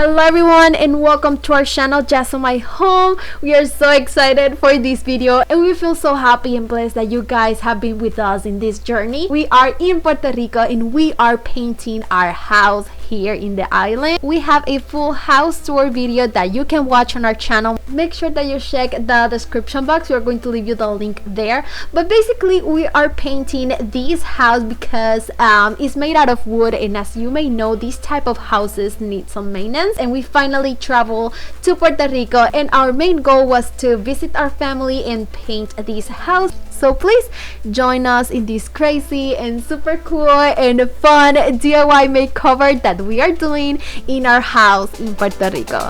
Hello everyone and welcome to our channel, Just on My Home. We are so excited for this video and we feel so happy and blessed that you guys have been with us in this journey. We are in Puerto Rico and we are painting our house here in the island. We have a full house tour video that you can watch on our channel. Make sure that you check the description box. We are going to leave you the link there. But basically we are painting this house because it's made out of wood, and as you may know, these type of houses need some maintenance. And we finally traveled to Puerto Rico and our main goal was to visit our family and paint this house. So please join us in this crazy and super cool and fun DIY makeover that we are doing in our house in Puerto Rico.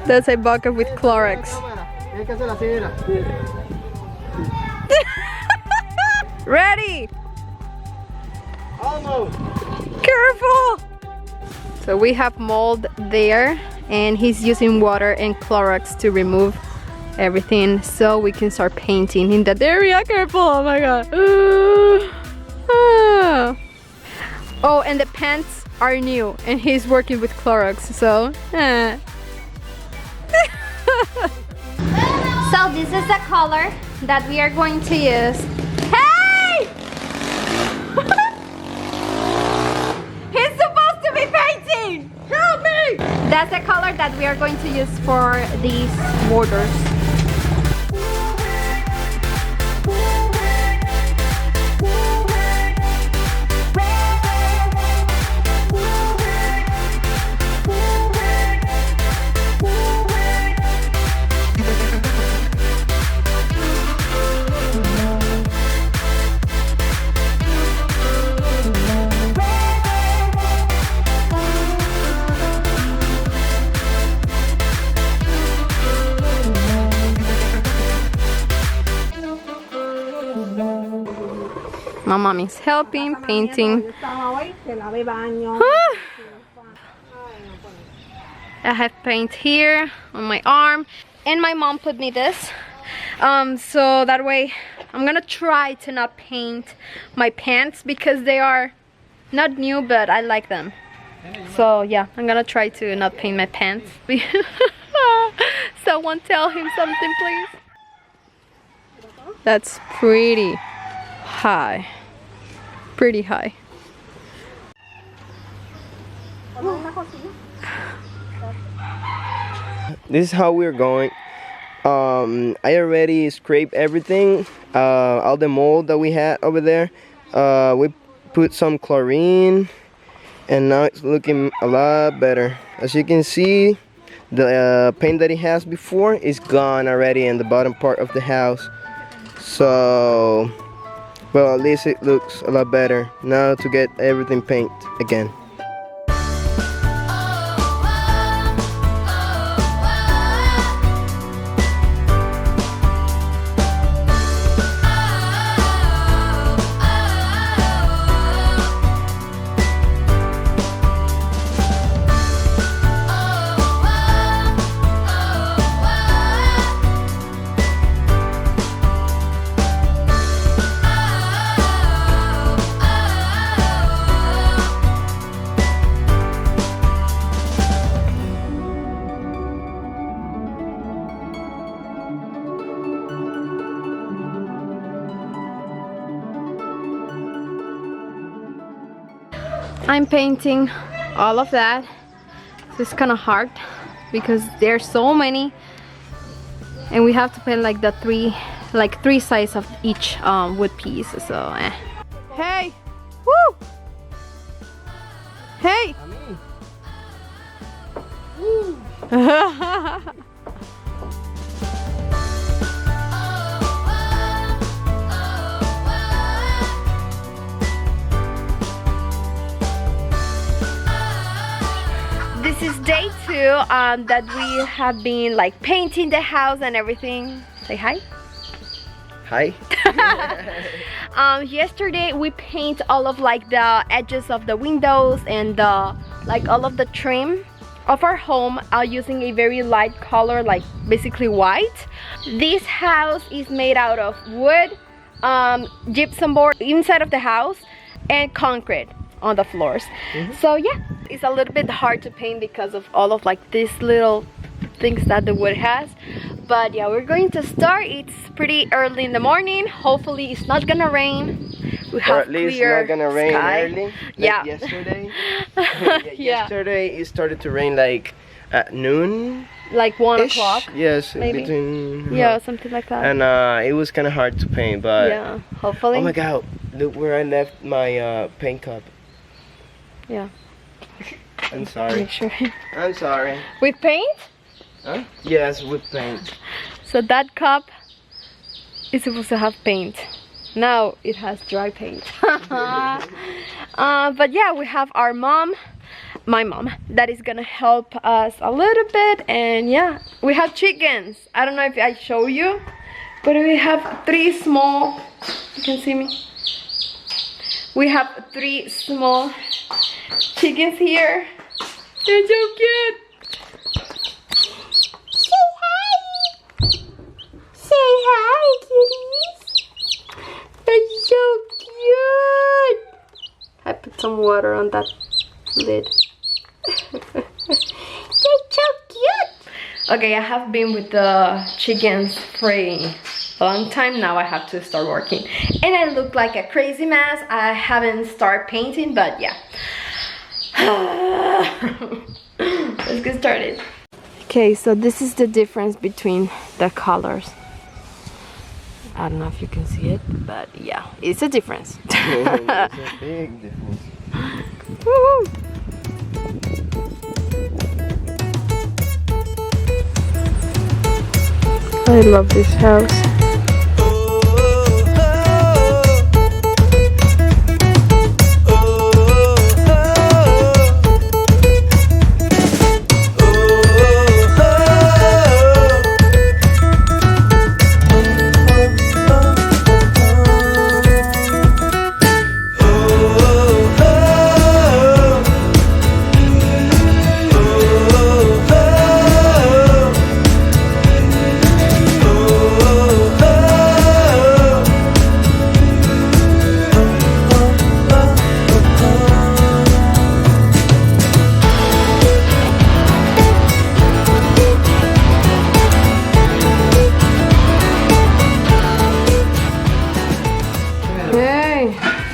That's a bucket with Clorox. Ready? Almost. Careful! So we have mold there and he's using water and Clorox to remove everything so we can start painting in that area. Careful! Oh my god. Oh, and the pants are new and he's working with Clorox, so So this is the color that we are going to use. Hey! He's supposed to be painting! Help me! That's the color that we are going to use for these borders. My mommy's helping, painting. I have paint here on my arm, and my mom put me this. So that way I'm gonna try to not paint my pants because they are not new, but I like them. So yeah, I'm gonna try to not paint my pants. Someone tell him something, please. That's pretty high. Pretty high. This is how we're going. I already scraped everything, all the mold that we had over there. We put some chlorine and now it's looking a lot better. As you can see, the paint that it has before is gone already in the bottom part of the house. So well, at least it looks a lot better now to get everything painted again. I'm painting all of that. So it's kind of hard because there's so many, and we have to paint like the three sides of each wood piece. So Hey! Woo! Hey! that we have been like painting the house and everything. Say hi. Hi. Yesterday we paint all of like the edges of the windows and like all of the trim of our home using a very light color, like basically white. This house is made out of wood, gypsum board inside of the house, and concrete on the floors. So yeah, it's a little bit hard to paint because of all of like these little things that the wood has. But yeah, we're going to start. It's pretty early in the morning. Hopefully it's not gonna rain. We have or at least clear not gonna rain sky. early. Like Yeah. yesterday. Yeah. Yesterday it started to rain like at noon. Like 1 o'clock. Yes, maybe. between. Yeah, something like that. And it was kind of hard to paint, but Yeah, hopefully. oh my god, look where I left my paint cup. Yeah. I'm sorry. Make sure. I'm sorry. With paint? Huh? Yes, with paint. So that cup is supposed to have paint. Now it has dry paint. But yeah, we have our mom, my mom, that is gonna help us a little bit. And yeah, we have chickens. I don't know if I show you, but we have 3 small, you can see me. We have 3 small chickens here. They're so cute. Say hi. Say hi, kitties. They're so cute. I put some water on that lid. They're so cute. Okay, I have been with the chickens for a long time now. I have to start working, and I look like a crazy mess. I haven't started painting, but yeah. Let's get started. Okay, so this is the difference between the colors. I don't know if you can see it, but yeah, it's a difference. It's a big difference. Woo! I love this house.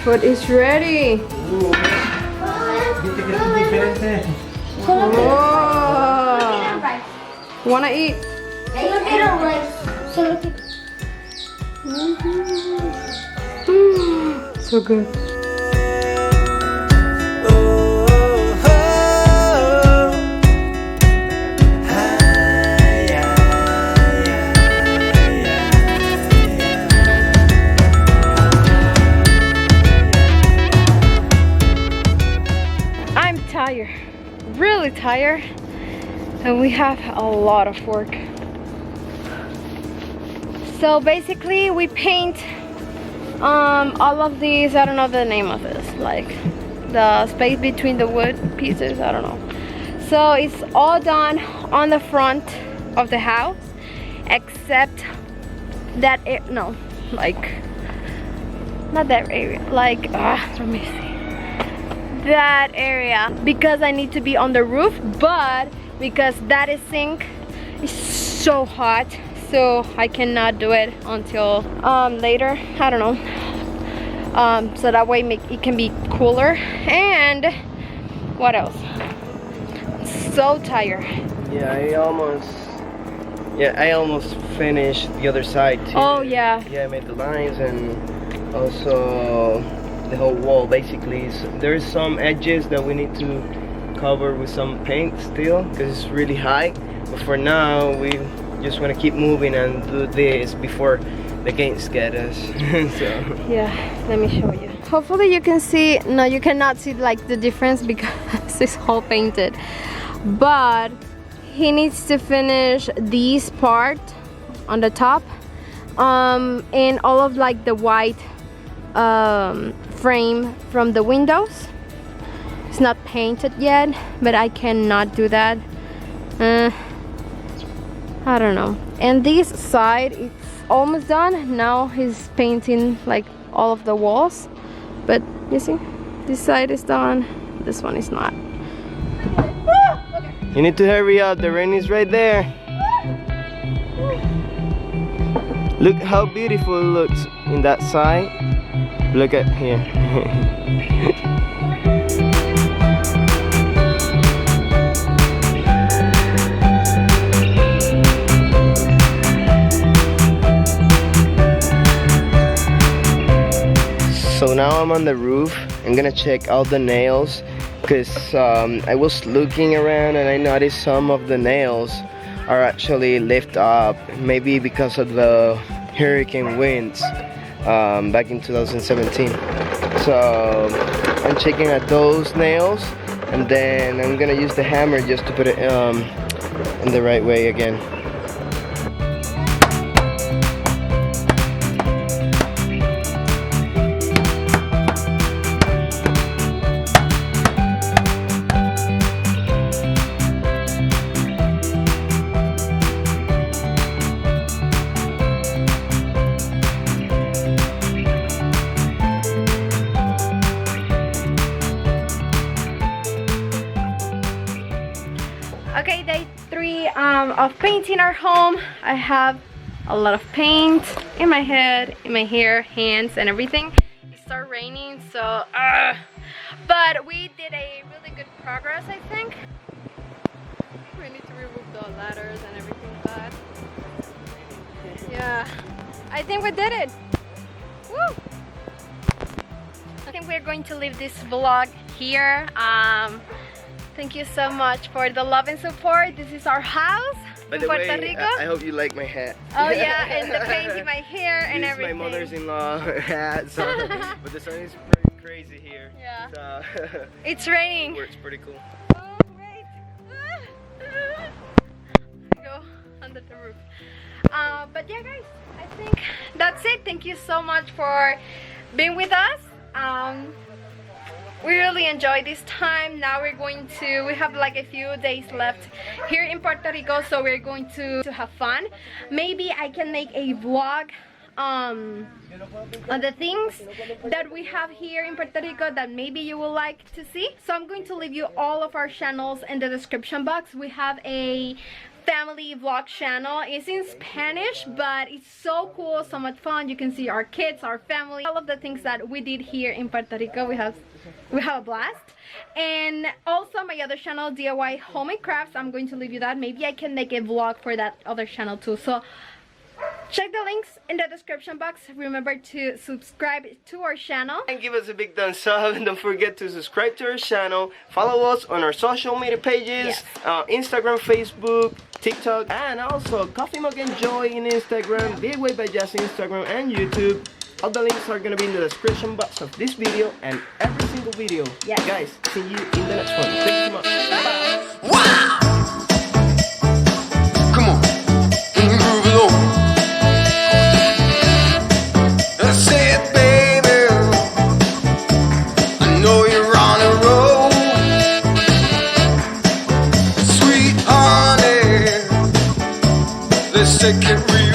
Food is ready. Oh. Wanna eat? So good. Tired, really tired, and we have a lot of work. So basically we paint all of these, I don't know the name of this, like the space between the wood pieces, I don't know. So it's all done on the front of the house except that no, like not that area, like let me see, that area, because I need to be on the roof, but because that is sink is so hot, so I cannot do it until later, I don't know, so that way it can be cooler. And what else? So tired. Yeah, I almost finished the other side too. Oh yeah. Yeah, I made the lines and also the whole wall basically. So there's some edges that we need to cover with some paint still because it's really high, but for now we just want to keep moving and do this before the gates get us. So yeah, let me show you. Hopefully you can see. No, you cannot see like the difference because it's all painted, but he needs to finish this part on the top, and all of like the white frame from the windows. It's not painted yet, but I cannot do that. I don't know. And this side, it's almost done. Now he's painting like all of the walls, but you see, this side is done, this one is not. You need to hurry up, the rain is right there. Look how beautiful it looks in that side. Look at here. So now I'm on the roof. I'm gonna check all the nails, because I was looking around and I noticed some of the nails are actually lift up, maybe because of the hurricane winds back in 2017. So I'm checking at those nails, and then I'm gonna use the hammer just to put it in the right way again. Okay, day 3 of painting our home. I have a lot of paint in my head, in my hair, hands, and everything. It started raining, so but we did a really good progress, I think. We need to remove the ladders and everything like that. Yeah, I think we did it. Woo! I think we're going to leave this vlog here. Thank you so much for the love and support. This is our house in Puerto Rico. I hope you like my hat. Oh yeah, and the paint in my hair and everything. This is my mother's-in-law hat, so, but the sun is pretty crazy here. Yeah. So, it's raining. It works pretty cool. Oh, wait. Go under the roof. But yeah, guys, I think that's it. Thank you so much for being with us. We really enjoyed this time. Now we have like a few days left here in Puerto Rico, so we're going to have fun. Maybe I can make a vlog on the things that we have here in Puerto Rico that maybe you would like to see. So I'm going to leave you all of our channels in the description box. We have a family vlog channel. It's in Spanish, but it's so cool, so much fun. You can see our kids, our family, all of the things that we did here in Puerto Rico. We have a blast. And also my other channel, DIY Home and Crafts, I'm going to leave you that. Maybe I can make a vlog for that other channel too. So check the links in the description box. Remember to subscribe to our channel and give us a big thumbs up, and don't forget to subscribe to our channel. Follow us on our social media pages. Yes. Instagram, Facebook, TikTok, and also Coffee Mug and Joy in Instagram, Big Way by Jazz Instagram and YouTube. All the links are gonna be in the description box of this video and every single video. Yes. Guys, see you in the next one. Thank you so much. Bye. Wow! Come on, groove it over. I said, baby, I know you're on a roll. Sweet honey, let's take it real.